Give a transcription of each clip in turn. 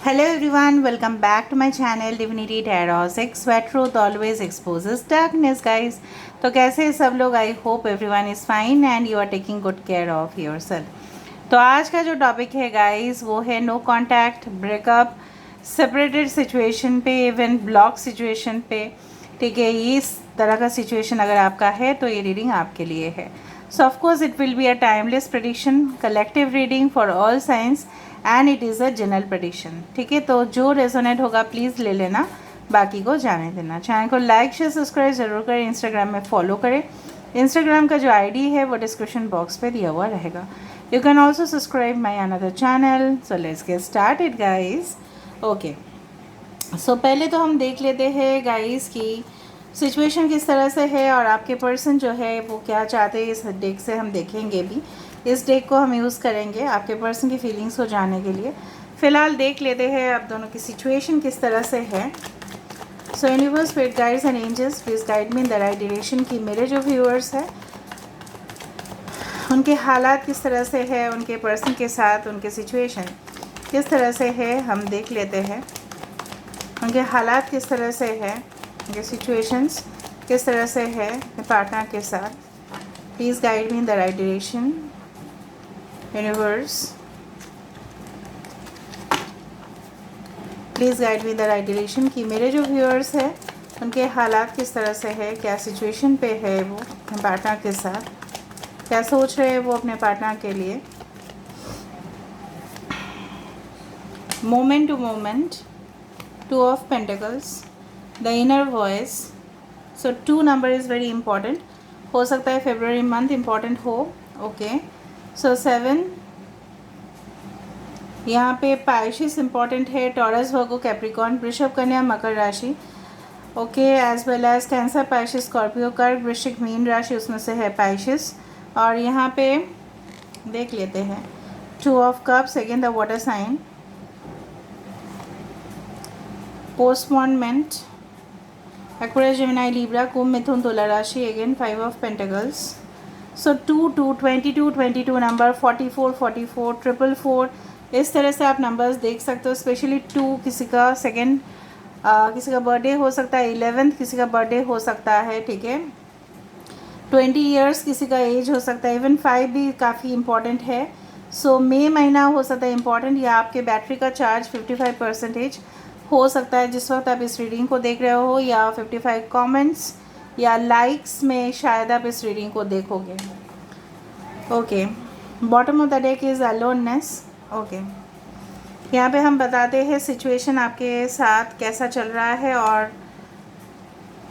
Hello everyone, welcome back to my channel Divinity Tarot. Sex sweat truth always exposes darkness, guys. तो कैसे हैं सब लोग? I hope everyone is fine and you are taking good care of yourself. तो आज का जो topic है गाइस वो है no contact, breakup, separated situation पे, इवन ब्लॉक सिचुएशन पे। ठीक है, इस तरह का सिचुएशन अगर आपका है तो ये रीडिंग आपके लिए है। So of course it will be a timeless prediction, collective reading for all science and it is a general prediction. ठीक है, तो जो रेजोनेट होगा प्लीज़ ले लेना, बाकी को जाने देना। चैनल को लाइक शेयर सब्सक्राइब ज़रूर करें, इंस्टाग्राम में फॉलो करें। इंस्टाग्राम का जो आईडी है वो डिस्क्रिप्शन बॉक्स पे दिया हुआ रहेगा। You can also subscribe my another channel. So let's get started guys. Okay, so पहले तो हम देख लेते हैं गाइस की सिचुएशन किस तरह से है और आपके पर्सन जो है वो क्या चाहते हैं। इस डेक से हम देखेंगे भी, इस डेक को हम यूज़ करेंगे आपके पर्सन की फीलिंग्स को जानने के लिए। फ़िलहाल देख लेते हैं आप दोनों की सिचुएशन किस तरह से है। So universe, spirit guides and angels please guide me in the right direction कि मेरे जो व्यूअर्स हैं उनके हालात किस तरह से है, उनके पर्सन के साथ उनके सिचुएशन किस तरह से है। हम देख लेते हैं उनके हालात किस तरह से है, उनके सिचुएशंस किस तरह से है पार्टनर के साथ। Please guide me in the right direction universe, please guide me the right direction कि मेरे जो व्यूअर्स हैं उनके हालात किस तरह से है, क्या सिचुएशन पे है वो अपने पार्टनर के साथ, क्या सोच रहे हैं वो अपने पार्टनर के लिए। Moment to moment, two of pentacles, the inner voice. So 2 number is very important. हो सकता है फेब्रुअरी मंथ इंपॉर्टेंट हो। ओके, सो 7 यहाँ पे पाइशिस इंपॉर्टेंट है, Taurus, Virgo, Capricorn, Vrishabh, Kanya, Makar राशि। Okay, as well as Cancer, Pisces, Scorpio, Kark, Vrishchik, mean राशि उसमें से है पाइशिस। और यहाँ पे देख लेते हैं 2 of cups, again the water sign, postponement, Aquarius, Gemini, Libra, Kumbh, Mithun, Tula राशि, again 5 of pentacles. So 2 2 22 22 number, 44 44 444 इस तरह से आप नंबर्स देख सकते हो। स्पेशली 2 किसी का सेकेंड, किसी का बर्थडे हो सकता है, 11th किसी का बर्थडे हो सकता है। ठीक है, 20 ईयर्स किसी का एज हो सकता है, इवन 5 भी काफ़ी इंपॉर्टेंट है। सो मई महीना हो सकता है इंपॉर्टेंट, या आपके बैटरी का चार्ज 55% हो सकता है जिस वक्त आप इस रीडिंग को देख रहे हो, या 55 कमेंट्स या लाइक्स में शायद आप इस रीडिंग को देखोगे। Okay, bottom of the deck is aloneness. Okay, यहाँ पे हम बताते हैं सिचुएशन आपके साथ कैसा चल रहा है और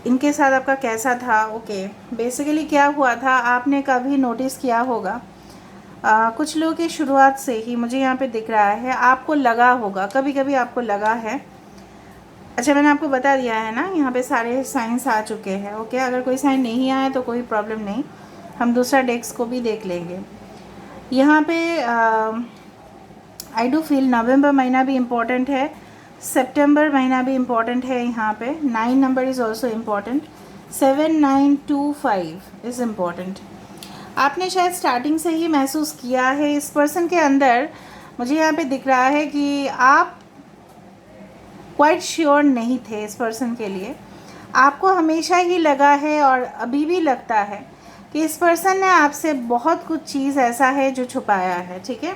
इनके साथ आपका कैसा था। ओके, बेसिकली क्या हुआ था आपने कभी नोटिस किया होगा, कुछ लोगों की शुरुआत से ही मुझे यहाँ पे दिख रहा है, आपको लगा होगा, कभी कभी आपको लगा है। अच्छा, मैंने आपको बता दिया है ना, यहाँ पे सारे साइंस आ चुके हैं। ओके, अगर कोई साइन नहीं आया तो कोई प्रॉब्लम नहीं, हम दूसरा डेक्स को भी देख लेंगे। यहाँ पे आई डू फील नवंबर महीना भी इम्पॉर्टेंट है, सितंबर महीना भी इम्पॉर्टेंट है। यहाँ पे 9 number is also important, 7925 is important. आपने शायद स्टार्टिंग से ही महसूस किया है इस पर्सन के अंदर, मुझे यहाँ पे दिख रहा है कि आप क्वाइट श्योर नहीं थे इस पर्सन के लिए। आपको हमेशा ही लगा है और अभी भी लगता है कि इस पर्सन ने आपसे बहुत कुछ चीज़ ऐसा है जो छुपाया है। ठीक है,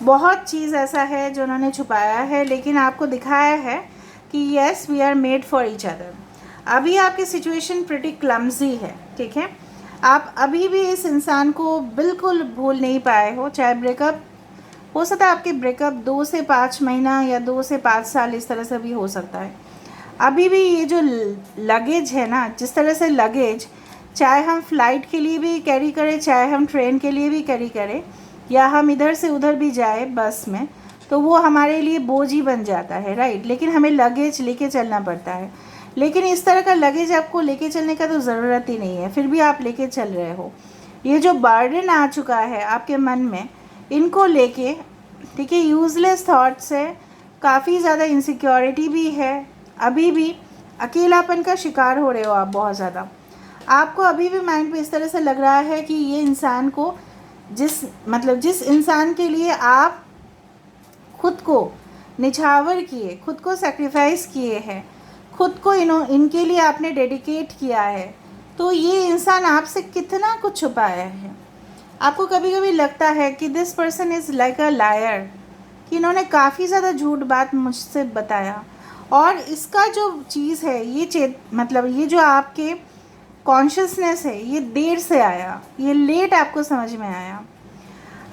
बहुत चीज़ ऐसा है जो उन्होंने छुपाया है, लेकिन आपको दिखाया है कि yes we are made for each other. अभी आपकी सिचुएशन प्रिटी क्लम्जी है। ठीक है, आप अभी भी इस इंसान को बिल्कुल भूल नहीं पाए हो। चाहे ब्रेकअप हो सकता है, आपके ब्रेकअप 2 से 5 महीना या 2 से 5 साल इस तरह से भी हो सकता है। अभी भी ये जो लगेज है ना, जिस तरह से लगेज चाहे हम फ्लाइट के लिए भी कैरी करें, चाहे हम ट्रेन के लिए भी कैरी करें, या हम इधर से उधर भी जाए बस में, तो वो हमारे लिए बोझ ही बन जाता है, राइट। लेकिन हमें लगेज लेके चलना पड़ता है। लेकिन इस तरह का लगेज आपको लेके चलने का तो ज़रूरत ही नहीं है, फिर भी आप लेके चल रहे हो। ये जो बर्डन आ चुका है आपके मन में, इनको लेके, ठीक है, यूज़लेस थॉट्स है, काफ़ी ज़्यादा इनसिक्योरिटी भी है, अभी भी अकेलापन का शिकार हो रहे हो आप बहुत ज़्यादा। आपको अभी भी माइंड पे इस तरह से लग रहा है कि ये इंसान को जिस इंसान के लिए आप खुद को निछावर किए, खुद को सेक्रीफाइस किए हैं, खुद को इनके लिए आपने डेडिकेट किया है, तो ये इंसान आपसे कितना कुछ छुपाया है। आपको कभी कभी लगता है कि this person is like a liar, कि इन्होंने काफ़ी ज़्यादा झूठ बात मुझसे बताया, और इसका जो चीज़ है ये मतलब ये जो आपके कॉन्शियसनेस है ये देर से आया, ये लेट आपको समझ में आया।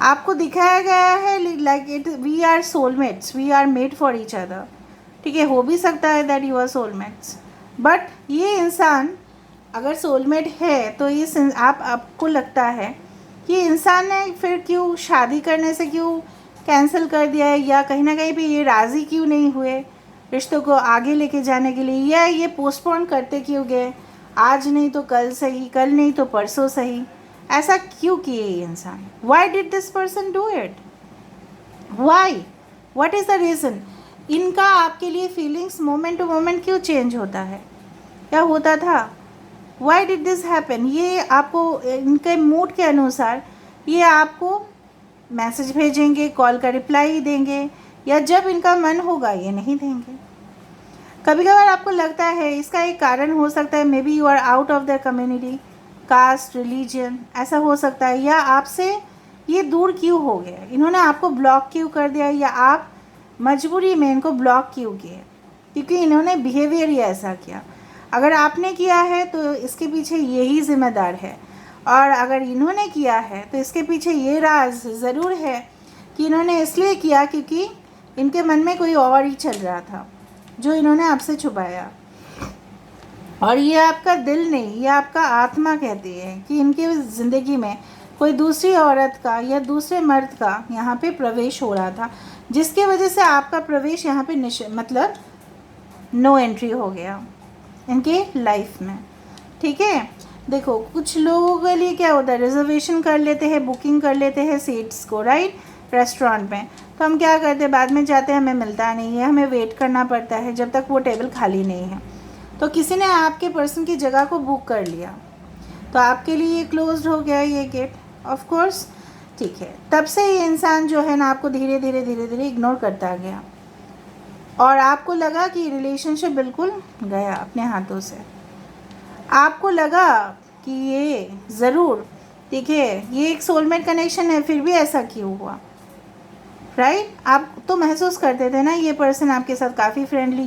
आपको दिखाया गया है like it we are soulmates, we are made for each other. ठीक है, हो भी सकता है that you are soulmates, but ये इंसान अगर सोलमेट है तो इस आपको लगता है कि इंसान ने फिर क्यों शादी करने से क्यों कैंसिल कर दिया है, या कहीं ना कहीं पे ये राज़ी क्यों नहीं हुए रिश्तों को आगे लेके जाने के लिए, या ये पोस्टपोन करते क्यों गए, आज नहीं तो कल सही, कल नहीं तो परसों सही, ऐसा क्यों किए ये इंसान। Why did this person do it, why, what is the reason. इनका आपके लिए फीलिंग्स मोमेंट टू मोमेंट क्यों चेंज होता है, क्या होता था, वाई डिड दिस हैपन। ये आपको इनके मूड के अनुसार ये आपको मैसेज भेजेंगे, कॉल का रिप्लाई देंगे, या जब इनका मन होगा ये नहीं देंगे। कभी कभार आपको लगता है इसका एक कारण हो सकता है maybe you are out of the community, caste, religion, ऐसा हो सकता है, या आपसे ये दूर क्यों हो गया, इन्होंने आपको ब्लॉक क्यों कर दिया, या आप मजबूरी में इनको ब्लॉक क्यों किए, क्योंकि इन्होंने बिहेवियर ही ऐसा किया। अगर आपने किया है तो इसके पीछे यही ज़िम्मेदार है, और अगर इन्होंने किया है तो इसके पीछे ये राज ज़रूर है कि इन्होंने इसलिए किया क्योंकि इनके मन में कोई और ही चल रहा था जो इन्होंने आपसे छुपाया। और ये आपका दिल नहीं, ये आपका आत्मा कहती है कि इनके ज़िंदगी में कोई दूसरी औरत का या दूसरे मर्द का यहाँ पे प्रवेश हो रहा था, जिसके वजह से आपका प्रवेश यहाँ पे मतलब नो एंट्री हो गया इनके लाइफ में। ठीक है, देखो कुछ लोगों के लिए क्या होता है, रिजर्वेशन कर लेते हैं, बुकिंग कर लेते हैं सीट्स को, राइट, रेस्टोरेंट में, तो हम क्या करते हैं, बाद में जाते हैं, हमें मिलता नहीं है, हमें वेट करना पड़ता है जब तक वो टेबल खाली नहीं है। तो किसी ने आपके पर्सन की जगह को बुक कर लिया, तो आपके लिए क्लोज्ड हो गया ये गेट, ऑफ कोर्स। ठीक है, तब से ये इंसान जो है ना आपको धीरे धीरे इग्नोर करता गया, और आपको लगा कि रिलेशनशिप बिल्कुल गया अपने हाथों से। आपको लगा कि ये ज़रूर, ठीक है, ये एक सोलमेट कनेक्शन है, फिर भी ऐसा क्यों हुआ, राइट। आप तो महसूस करते थे ना ये पर्सन आपके साथ काफ़ी फ्रेंडली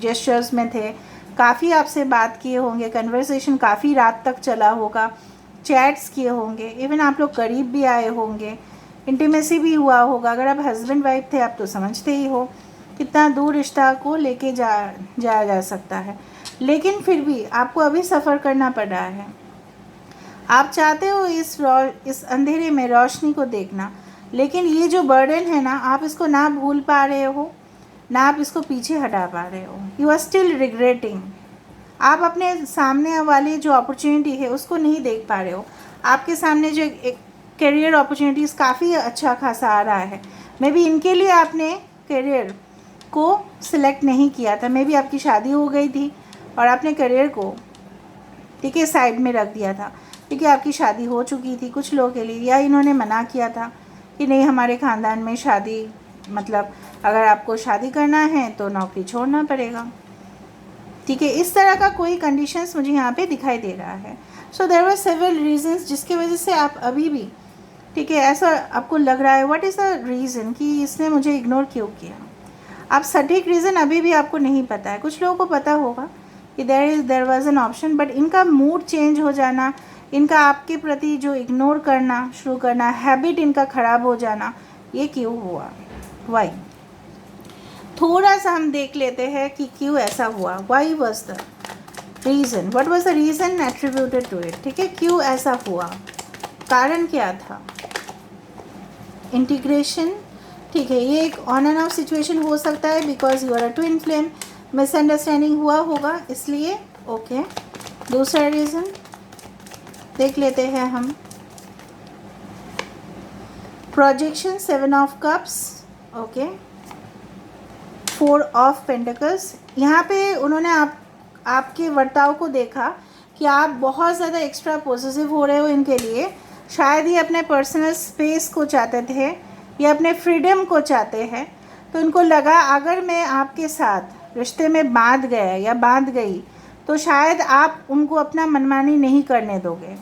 जेस्चर्स में थे, काफ़ी आपसे बात किए होंगे, कन्वर्सेशन काफ़ी रात तक चला होगा, चैट्स किए होंगे, इवन आप लोग करीब भी आए होंगे, इंटीमेसी भी हुआ होगा। अगर आप हस्बैंड वाइफ थे आप तो समझते ही हो कितना दूर रिश्ता को लेके जाया जा सकता है, लेकिन फिर भी आपको अभी सफ़र करना पड़ रहा है। आप चाहते हो इस अंधेरे में रोशनी को देखना, लेकिन ये जो बर्डन है ना आप इसको ना भूल पा रहे हो, ना आप इसको पीछे हटा पा रहे हो, यू आर स्टिल रिग्रेटिंग। आप अपने सामने वाली जो अपॉर्चुनिटी है उसको नहीं देख पा रहे हो। आपके सामने जो एक करियर अपॉर्चुनिटीज़ काफ़ी अच्छा खासा आ रहा है, मे बी इनके लिए आपने करियर को सिलेक्ट नहीं किया था, मे बी आपकी शादी हो गई थी और आपने करियर को, ठीक है, साइड में रख दिया था, क्योंकि आपकी शादी हो चुकी थी कुछ लोगों के लिए, या इन्होंने मना किया था कि नहीं हमारे ख़ानदान में शादी, मतलब अगर आपको शादी करना है तो नौकरी छोड़ना पड़ेगा। ठीक है, इस तरह का कोई कंडीशंस मुझे यहाँ पे दिखाई दे रहा है। So there were several reasons जिसकी वजह से आप अभी भी, ठीक है, ऐसा आपको लग रहा है व्हाट इज़ द रीज़न कि इसने मुझे इग्नोर क्यों किया। आप सटीक रीज़न अभी भी आपको नहीं पता है। कुछ लोगों को पता होगा कि there was an option, but इनका मूड चेंज हो जाना, इनका आपके प्रति जो इग्नोर करना शुरू करना, हैबिट इनका ख़राब हो जाना, ये क्यों हुआ, वाई। थोड़ा सा हम देख लेते हैं कि क्यों ऐसा हुआ, why was the reason, what was the reason attributed to it. ठीक है, क्यों ऐसा हुआ, कारण क्या था, इंटीग्रेशन। ठीक है, ये एक ऑन एंड ऑफ सिचुएशन हो सकता है because you are a twin flame, misunderstanding हुआ होगा इसलिए। ओके, दूसरा रीज़न देख लेते हैं हम, projection, 7 of cups, okay, 4 of pentacles. यहाँ पे उन्होंने आपके वर्ताव को देखा कि आप बहुत ज़्यादा एक्स्ट्रा पॉजिटिव हो रहे हो इनके लिए, शायद ये अपने पर्सनल स्पेस को चाहते थे या अपने फ्रीडम को चाहते हैं, तो इनको लगा अगर मैं आपके साथ रिश्ते में बांध गया या बांध गई तो शायद आप उनको अपना मनमानी नहीं करने दोगे।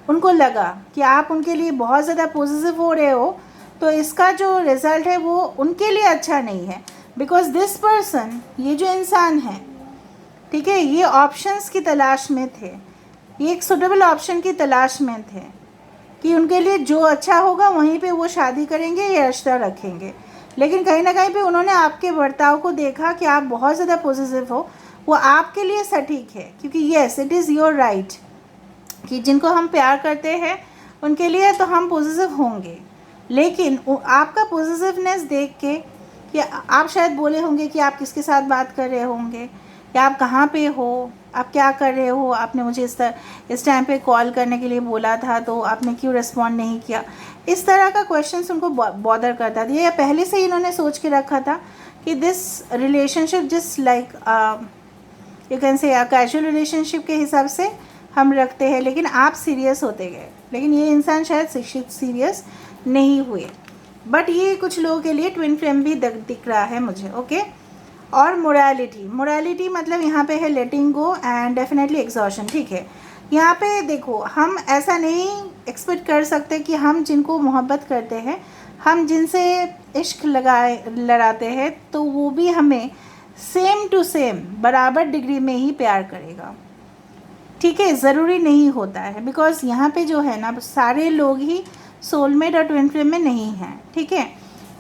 उनको लगा कि आप उनके लिए बहुत ज़्यादा पॉजिटिव हो रहे हो, तो इसका जो रिज़ल्ट है वो उनके लिए अच्छा नहीं है। बिकॉज दिस पर्सन, ये जो इंसान है, ठीक है, ये ऑप्शंस की तलाश में थे, ये एक सुटेबल ऑप्शन की तलाश में थे कि उनके लिए जो अच्छा होगा वहीं पे वो शादी करेंगे या रिश्ता रखेंगे। लेकिन कहीं ना कहीं पे उन्होंने आपके बर्ताव को देखा कि आप बहुत ज़्यादा पॉजिटिव हो, वो आपके लिए सटीक है, क्योंकि yes it is your right कि जिनको हम प्यार करते हैं उनके लिए तो हम पॉजिटिव होंगे। लेकिन आपका पॉजिटिवनेस देख के कि आप शायद बोले होंगे कि आप किसके साथ बात कर रहे होंगे, या आप कहाँ पे हो, आप क्या कर रहे हो, आपने मुझे इस टाइम पे कॉल करने के लिए बोला था तो आपने क्यों रिस्पॉन्ड नहीं किया। इस तरह का क्वेश्चंस उनको बॉदर करता था, या पहले से ही इन्होंने सोच के रखा था कि दिस रिलेशनशिप जिस like you can say casual relationship के हिसाब से हम रखते हैं, लेकिन आप सीरियस होते गए। लेकिन ये इंसान शायद सीरियस नहीं हुए। बट ये कुछ लोगों के लिए ट्विन फ्लेम भी दिख रहा है मुझे। ओके, और मोरालिटी मतलब यहाँ पे है लेटिंग गो एंड डेफिनेटली एग्जॉशन। ठीक है, यहाँ पे देखो, हम ऐसा नहीं एक्सपेक्ट कर सकते कि हम जिनको मोहब्बत करते हैं, हम जिनसे इश्क लड़ाते हैं, तो वो भी हमें सेम टू सेम बराबर डिग्री में ही प्यार करेगा। ठीक है, ज़रूरी नहीं होता है, बिकॉज़ यहाँ पे जो है ना, सारे लोग ही सोलमेट और ट्विन फ्लेम में नहीं हैं। ठीक है,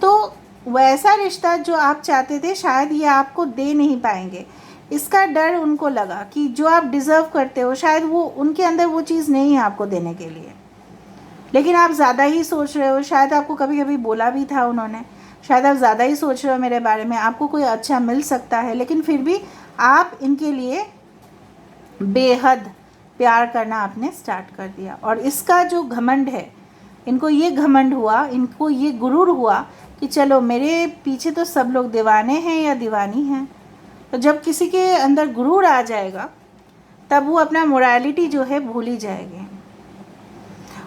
तो वैसा रिश्ता जो आप चाहते थे शायद ये आपको दे नहीं पाएंगे। इसका डर उनको लगा कि जो आप डिज़र्व करते हो शायद वो उनके अंदर वो चीज़ नहीं है आपको देने के लिए। लेकिन आप ज़्यादा ही सोच रहे हो, शायद आपको कभी कभी बोला भी था उन्होंने, शायद आप ज़्यादा ही सोच रहे हो मेरे बारे में, आपको कोई अच्छा मिल सकता है, लेकिन फिर भी आप इनके लिए बेहद प्यार करना आपने स्टार्ट कर दिया। और इसका जो घमंड है, इनको ये घमंड हुआ, इनको ये गुरूर हुआ कि चलो मेरे पीछे तो सब लोग दीवाने हैं या दीवानी हैं। तो जब किसी के अंदर गुरूर आ जाएगा तब वो अपना मोरालिटी जो है भूल ही जाएंगे,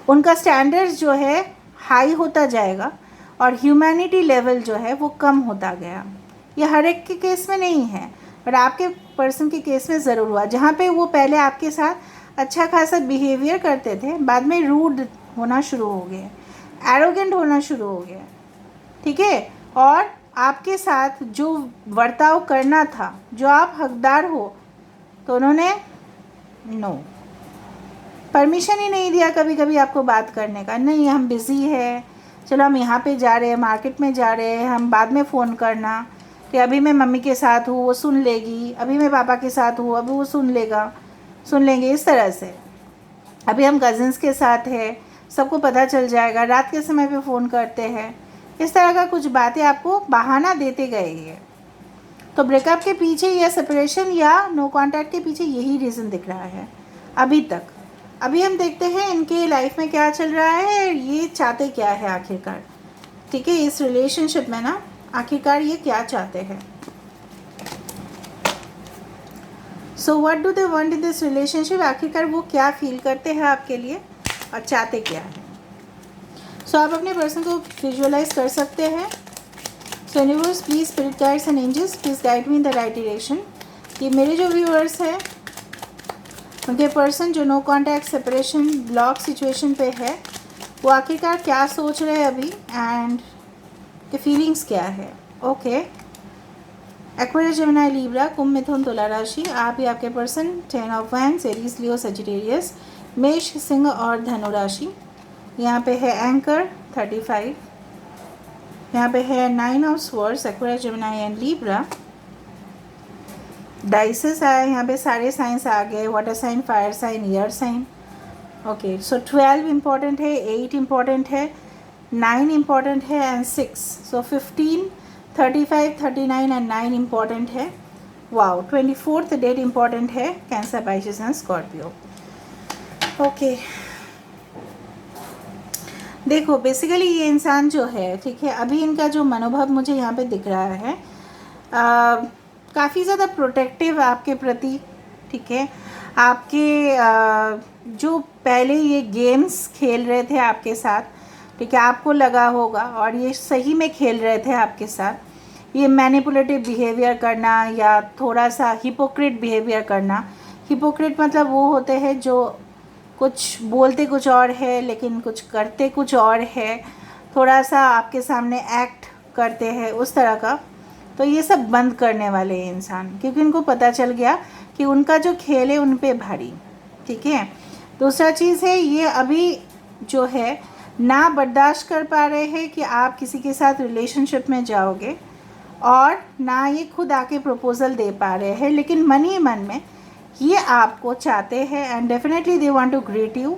उनका स्टैंडर्ड्स जो है हाई होता जाएगा और ह्यूमैनिटी लेवल जो है वो कम होता गया। ये हर एक के केस में नहीं है, पर आपके पर्सन के केस में ज़रूर हुआ, जहाँ पे वो पहले आपके साथ अच्छा खासा बिहेवियर करते थे, बाद में रूड होना शुरू हो गए, एरोगेंट होना शुरू हो गया। ठीक है, और आपके साथ जो बर्ताव करना था, जो आप हकदार हो, तो उन्होंने नो परमिशन ही नहीं दिया कभी कभी आपको बात करने का। नहीं, हम बिज़ी है, चलो हम यहाँ पे जा रहे हैं, मार्केट में जा रहे हैं, हम बाद में फ़ोन करना, कि अभी मैं मम्मी के साथ हूँ वो सुन लेगी, अभी मैं पापा के साथ हूँ अभी वो सुन लेंगे। इस तरह से अभी हम कज़िन्स के साथ है, सबको पता चल जाएगा, रात के समय पे फ़ोन करते हैं। इस तरह का कुछ बातें आपको बहाना देते गए ये। तो ब्रेकअप के पीछे या सेपरेशन या नो कांटेक्ट के पीछे यही रीज़न दिख रहा है अभी तक। अभी हम देखते हैं इनके लाइफ में क्या चल रहा है, ये चाहते क्या है आखिरकार। ठीक है, इस रिलेशनशिप में ना आखिरकार ये क्या चाहते हैं। So what do they want in this relationship, आखिरकार वो क्या फील करते हैं आपके लिए और चाहते क्या है। सो आप अपने पर्सन को विजुअलाइज कर सकते हैं। So universe please, spirit guides and angels please guide me in the right direction, कि मेरे जो व्यूअर्स हैं उनके पर्सन जो no contact, separation, block situation पे है, वो आखिरकार क्या सोच रहे हैं अभी एंड के फीलिंग्स क्या है। Okay, Aquarius, Gemini, Libra, Kumbh, Mithun, Tula राशि, आप ही आपके person 10 of wands, Aries, Leo, Sagittarius, मेष, सिंह और धनु राशि। यहाँ पे है एंकर 35, यहाँ पे है 9 of swords, Aquarius, Gemini and Libra. डाइसेस आए यहाँ पे, सारे साइंस आ गए, water sign, fire sign, air sign. Okay, so 12 important है, 8 इम्पॉर्टेंट है, 9 इम्पॉर्टेंट है एंड 6। सो 15, 35, 39 एंड 9 इम्पॉर्टेंट है। वाओ, 24th डेट इम्पॉर्टेंट है, Cancer, Pisces and Scorpio. Okay, देखो बेसिकली ये इंसान जो है, ठीक है, अभी इनका जो मनोभाव मुझे यहाँ पे दिख रहा है, काफ़ी ज़्यादा प्रोटेक्टिव आपके प्रति। ठीक है, आपके जो पहले ये गेम्स खेल रहे थे आपके साथ, ठीक है, आपको लगा होगा और ये सही में खेल रहे थे आपके साथ, ये मैनिपुलेटिव बिहेवियर करना या थोड़ा सा हिपोक्रेट बिहेवियर करना। हिपोक्रेट मतलब वो होते हैं जो कुछ बोलते कुछ और है लेकिन कुछ करते कुछ और है, थोड़ा सा आपके सामने एक्ट करते हैं उस तरह का। तो ये सब बंद करने वाले हैं इंसान, क्योंकि उनको पता चल गया कि उनका जो खेल है उन पे भारी। ठीक है। दूसरा चीज़ है, ये अभी जो है ना बर्दाश्त कर पा रहे हैं कि आप किसी के साथ रिलेशनशिप में जाओगे, और ना ये खुद आके प्रपोज़ल दे पा रहे हैं, लेकिन मन ही मन में ये आपको चाहते हैं and definitely they want to greet you.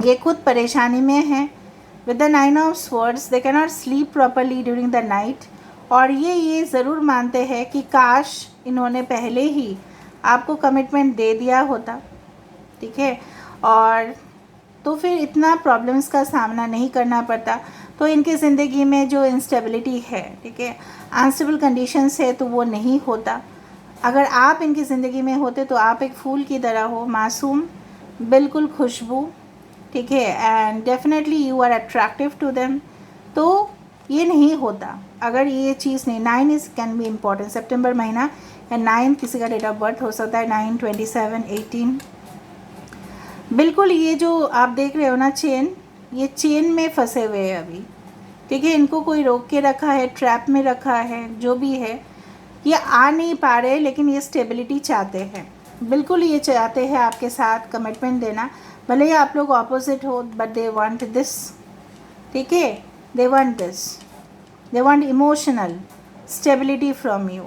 ये खुद परेशानी में हैं। With the 9 of swords they can not sleep properly during the night, और ये ज़रूर मानते हैं कि काश इन्होंने पहले ही आपको कमिटमेंट दे दिया होता। ठीक है। और तो फिर इतना प्रॉब्लम्स का सामना नहीं करना पड़ता। तो इनकी ज़िंदगी में जो इंस्टेबिलिटी है, ठीक है, अनस्टेबल कंडीशंस है, तो वो नहीं होता। अगर आप इनकी ज़िंदगी में होते तो आप एक फूल की तरह हो, मासूम, बिल्कुल खुशबू। ठीक है। And definitely you are attractive to them. तो ये नहीं होता अगर ये चीज़ नहीं। 9 इज़ कैन बी इम्पॉर्टेंट। सितंबर महीना या 9 किसी का डेट ऑफ बर्थ हो सकता है, 9, 27, 18। बिल्कुल ये जो आप देख रहे हो ना चेन, ये चेन में फंसे हुए हैं अभी। ठीक है। इनको कोई रोक के रखा है, ट्रैप में रखा है, जो भी है, ये आ नहीं पा रहे, लेकिन ये स्टेबिलिटी चाहते हैं। बिल्कुल ये चाहते हैं आपके साथ कमिटमेंट देना, भले ही आप लोग ऑपोजिट हो, बट दे वांट दिस। ठीक है। They want this, they want emotional stability from you.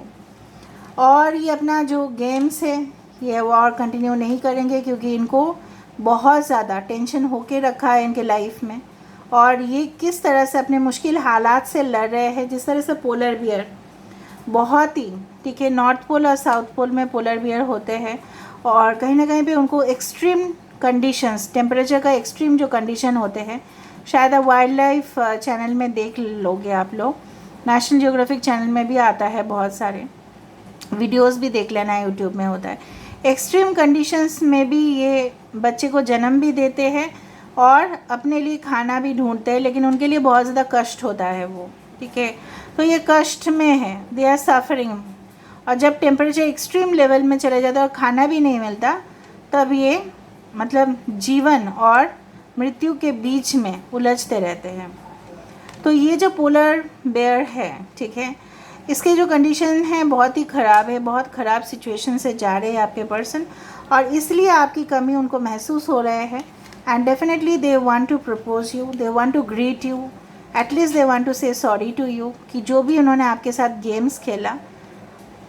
और ये अपना जो गेम्स है ये वो और कंटिन्यू नहीं करेंगे, क्योंकि इनको बहुत ज़्यादा टेंशन होके रखा है इनके लाइफ में। और ये किस तरह से अपने मुश्किल हालात से लड़ रहे हैं, जिस तरह से पोलर बियर बहुत ही, ठीक है, नॉर्थ पोल और साउथ पोल में पोलर बियर होते हैं, और कहीं ना कहीं पे उनको एक्सट्रीम कंडीशंस, टेम्परेचर का एक्सट्रीम जो कंडीशन होते हैं, शायद आप वाइल्ड लाइफ चैनल में देख लोगे आप लोग, नेशनल जियोग्राफिक चैनल में भी आता है, बहुत सारे वीडियोस भी देख लेना, यूट्यूब में होता है। एक्सट्रीम कंडीशंस में भी ये बच्चे को जन्म भी देते हैं और अपने लिए खाना भी ढूंढते हैं, लेकिन उनके लिए बहुत ज़्यादा कष्ट होता है वो। ठीक है। तो ये कष्ट में है, दे आर सफरिंग। और जब टेम्परेचर एक्सट्रीम लेवल में चले जाता है और खाना भी नहीं मिलता, तब ये मतलब जीवन और मृत्यु के बीच में उलझते रहते हैं। तो ये जो पोलर बेयर है, ठीक है, इसके जो कंडीशन है बहुत ही ख़राब है, बहुत ख़राब सिचुएशन से जा रहे हैं आपके पर्सन, और इसलिए आपकी कमी उनको महसूस हो रहे हैं। And definitely they want to propose you, they want to greet you, at least they want to say sorry to you, कि जो भी उन्होंने आपके साथ गेम्स खेला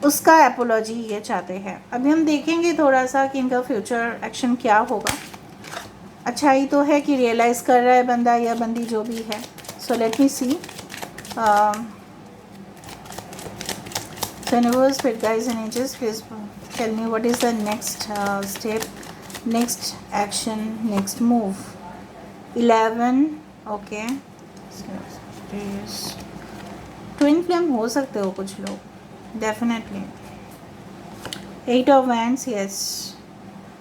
उसका एपोलॉजी ये चाहते हैं। अभी हम देखेंगे थोड़ा सा कि इनका फ्यूचर एक्शन क्या होगा। अच्छाई तो है कि रियलाइज़ कर रहा है बंदा या बंदी जो भी है। So let me C. So universe, spirit guides and angels, please tell me what is the next step, next action, next move. 11, okay. Twin flame हो सकते हो कुछ लोग, definitely. 8 of wands, yes,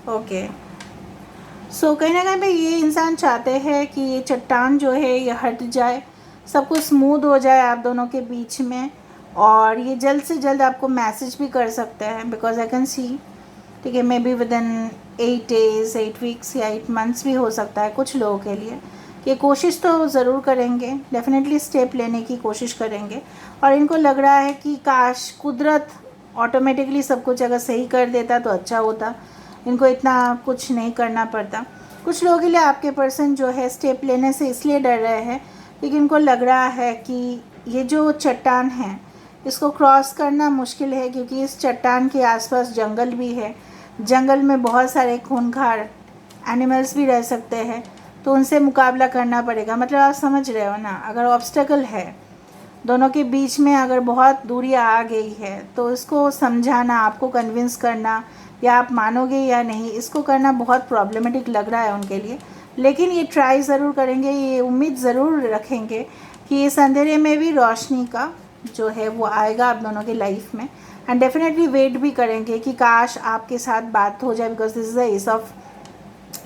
okay. So कहीं ना कहीं पे ये इंसान चाहते हैं कि ये चट्टान जो है ये हट जाए, सब कुछ स्मूथ हो जाए आप दोनों के बीच में, और ये जल्द से जल्द आपको मैसेज भी कर सकते हैं, बिकॉज आई कैन सी, ठीक है, may be with in 8 days, 8 weeks या 8 months भी हो सकता है कुछ लोगों के लिए। ये कोशिश तो ज़रूर करेंगे, डेफिनेटली स्टेप लेने की कोशिश करेंगे, और इनको लग रहा है कि काश कुदरत ऑटोमेटिकली सब कुछ अगर सही कर देता तो अच्छा होता, इनको इतना कुछ नहीं करना पड़ता। कुछ लोगों के लिए आपके पर्सन जो है स्टेप लेने से इसलिए डर रहे हैं क्योंकि इनको लग रहा है कि ये जो चट्टान है इसको क्रॉस करना मुश्किल है, क्योंकि इस चट्टान के आसपास जंगल भी है, जंगल में बहुत सारे खूंखार एनिमल्स भी रह सकते हैं, तो उनसे मुकाबला करना पड़ेगा। मतलब आप समझ रहे हो ना, अगर ऑब्स्टेकल है दोनों के बीच में, अगर बहुत दूरी आ गई है, तो इसको समझाना, आपको कन्विंस करना, या आप मानोगे या नहीं, इसको करना बहुत प्रॉब्लमेटिक लग रहा है उनके लिए। लेकिन ये ट्राई ज़रूर करेंगे, ये उम्मीद ज़रूर रखेंगे कि इस अंधेरे में भी रोशनी का जो है वो आएगा आप दोनों की लाइफ में। एंड डेफिनेटली वेट भी करेंगे कि काश आपके साथ बात हो जाए, because this is the S of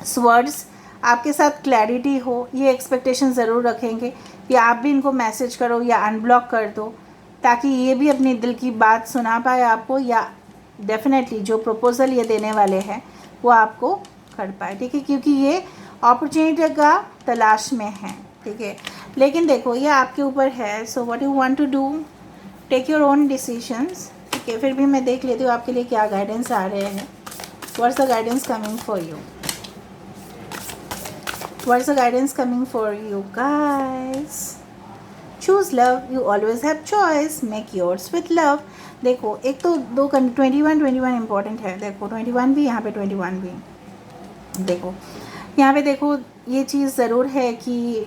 swords, आपके साथ क्लैरिटी हो, ये एक्सपेक्टेशन ज़रूर रखेंगे कि आप भी इनको मैसेज करो या अनब्लॉक कर दो, ताकि ये भी अपने दिल की बात सुना पाए आपको, या डेफिनेटली जो प्रपोज़ल ये देने वाले हैं वो आपको कर पाए, ठीक है, क्योंकि ये अपॉर्चुनिटी का तलाश में है, ठीक है। लेकिन देखो ये आपके ऊपर है, so what you want to do, take your own decisions, ठीक है। फिर भी मैं देख लेती हूँ आपके लिए क्या गाइडेंस आ रहे हैं। What's the guidance coming for you, what's the guidance coming for you guys. Choose love, you always have choice, make yours with love. देखो एक तो 21 इम्पॉर्टेंट है, देखो 21 भी, यहाँ पे 21 भी। देखो यहाँ पे देखो ये चीज़ ज़रूर है कि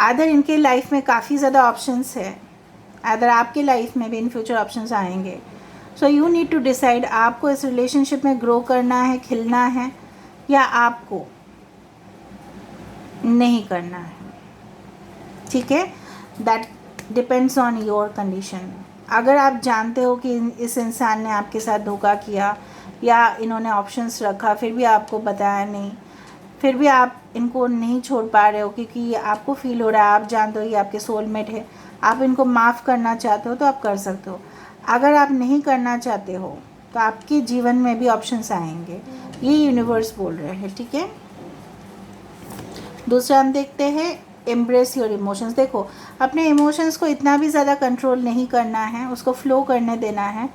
अदर इनके लाइफ में काफ़ी ज़्यादा ऑप्शंस है, अदर आपके लाइफ में भी इन फ्यूचर ऑप्शंस आएंगे। So you need to decide आपको इस रिलेशनशिप में ग्रो करना है, खिलना है, या आपको नहीं करना है, ठीक है। That depends on your condition. अगर आप जानते हो कि इस इंसान ने आपके साथ धोखा किया या इन्होंने ऑप्शंस रखा फिर भी आपको बताया नहीं, फिर भी आप इनको नहीं छोड़ पा रहे हो क्योंकि आपको फील हो रहा है, आप जानते हो ये आपके सोलमेट है, आप इनको माफ़ करना चाहते हो तो आप कर सकते हो। अगर आप नहीं करना चाहते हो तो आपके जीवन में भी ऑप्शंस आएंगे, ये यूनिवर्स बोल रहे हैं, ठीक है। दूसरा हम देखते हैं एम्ब्रेस योर इमोशंस। देखो अपने इमोशंस को इतना भी ज़्यादा कंट्रोल नहीं करना है, उसको फ्लो करने देना है,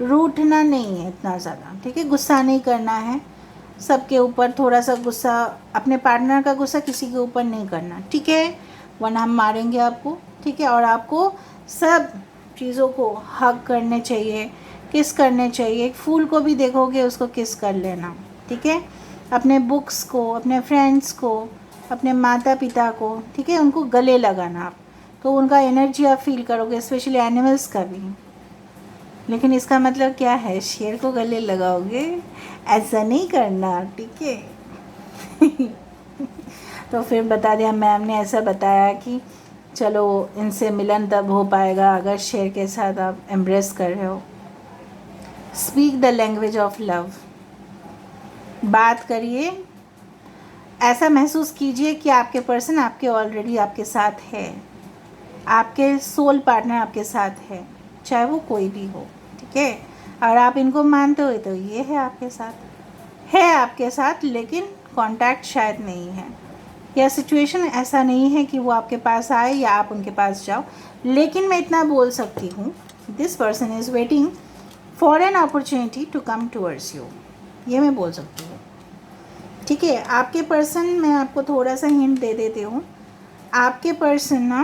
रूठना नहीं है इतना ज़्यादा, ठीक है। गुस्सा नहीं करना है सबके ऊपर, थोड़ा सा गुस्सा, अपने पार्टनर का गुस्सा किसी के ऊपर नहीं करना, ठीक है, वरना हम मारेंगे आपको, ठीक है। और आपको सब चीज़ों को हग करने चाहिए, किस करने चाहिए, एक फूल को भी देखोगे उसको किस कर लेना, ठीक है। अपने बुक्स को, अपने फ्रेंड्स को, अपने माता पिता को, ठीक है, उनको गले लगाना आप, तो उनका एनर्जी आप फील करोगे, स्पेशली एनिमल्स का भी। लेकिन इसका मतलब क्या है, शेर को गले लगाओगे, ऐसा नहीं करना, ठीक है। तो फिर बता दिया मैम ने, ऐसा बताया कि चलो इनसे मिलन तब हो पाएगा अगर शेर के साथ आप एम्ब्रेस कर रहे हो। Speak the language of love, बात करिए, ऐसा महसूस कीजिए कि आपके पर्सन आपके ऑलरेडी आपके साथ है, आपके सोल पार्टनर आपके साथ है, चाहे वो कोई भी हो, ठीक है। और आप इनको मानते हो तो ये है आपके साथ, है आपके साथ, लेकिन कांटेक्ट शायद नहीं है, या सिचुएशन ऐसा नहीं है कि वो आपके पास आए या आप उनके पास जाओ। लेकिन मैं इतना बोल सकती हूँ, this person is waiting for an opportunity to come towards you, ये मैं बोल सकती हूँ, ठीक है। आपके पर्सन, मैं आपको थोड़ा सा हिंट दे देती हूँ, आपके पर्सन ना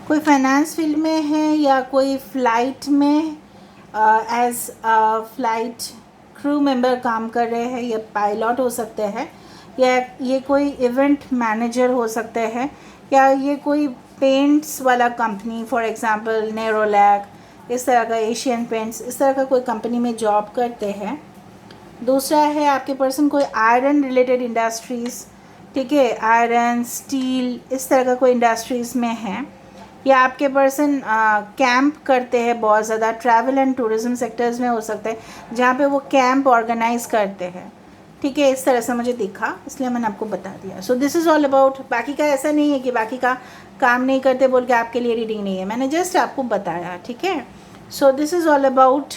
कोई फाइनेंस फील्ड में है, या कोई फ़्लाइट में एज फ्लाइट क्रू मेंबर काम कर रहे हैं, या पायलट हो सकते हैं, या ये कोई इवेंट मैनेजर हो सकते हैं, या ये कोई पेंट्स वाला कंपनी, फॉर एग्जांपल नेरोलैक, इस तरह का एशियन पेंट्स, इस तरह का कोई कंपनी में जॉब करते हैं। दूसरा है आपके पर्सन कोई आयरन रिलेटेड इंडस्ट्रीज़, ठीक है, आयरन, स्टील, इस तरह का कोई इंडस्ट्रीज़ में है, या आपके पर्सन कैंप करते हैं बहुत ज़्यादा, ट्रैवल एंड टूरिज़्म सेक्टर्स में हो सकते हैं जहाँ पे वो कैंप ऑर्गेनाइज़ करते हैं, ठीक है। इस तरह से मुझे दिखा, इसलिए मैंने आपको बता दिया। So this is all about, बाकी का ऐसा नहीं है कि बाकी का काम नहीं करते बोल के आपके लिए रीडिंग नहीं है, मैंने जस्ट आपको बताया, ठीक है। So this is all about.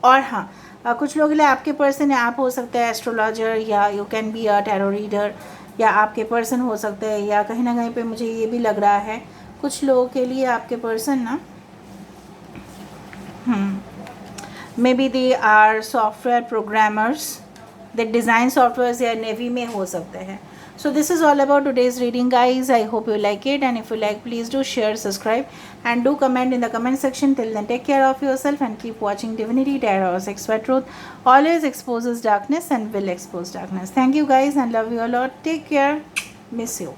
और हाँ, कुछ लोगों के लिए आपके पर्सन है, आप हो सकते हैं एस्ट्रोलॉजर, या you can be a tarot reader, या आपके पर्सन हो सकते हैं, या कहीं ना कहीं पे मुझे ये भी लग रहा है कुछ लोगों के लिए आपके पर्सन ना may be they are software programmers, they design software, या नेवी में हो सकते हैं। So this is all about today's reading guys. I hope you like it, and if you like, please do share, subscribe, and do comment in the comment section. Till then, take care of yourself and keep watching Divinity Tarot or Expert Truth. Always exposes darkness and will expose darkness. Thank you guys and love you a lot. Take care. Miss you.